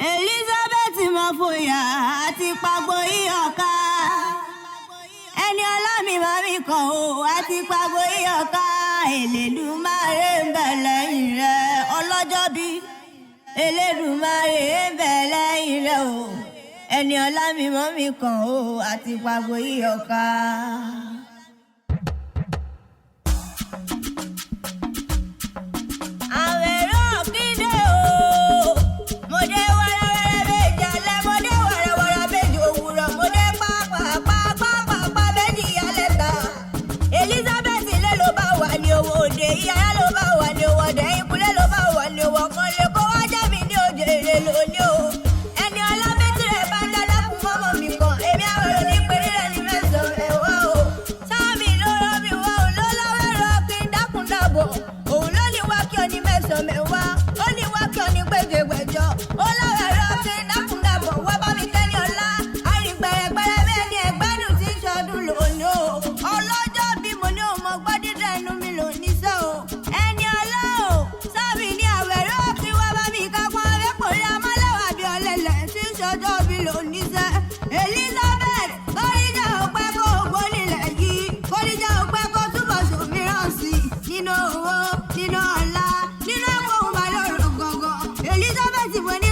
Elizabeth Mafoya àti pagbo iyọ̀ká ẹni ọlámi mami kan o àti pagbo iyọ̀ká Elédùmarè ń bẹ lẹ́yìn rẹ̀ ọlọ́jọ́ bí Elédùmarè ń bẹ lẹ́yìn rẹ̀ o ẹni ọlámi mami kan o àti pagbo iyọ̀ká. Elizabeth kórìjà ọpẹ́ kó gbólilẹ̀ yìí kórìjà ọpẹ́ kó túbọ̀ sòmíràn sí nínú owó nínú ọlá nínú ẹ̀kọ́ òun bá lọ́rọ̀ gọ̀gọ̀ Elizabeth wọ ní.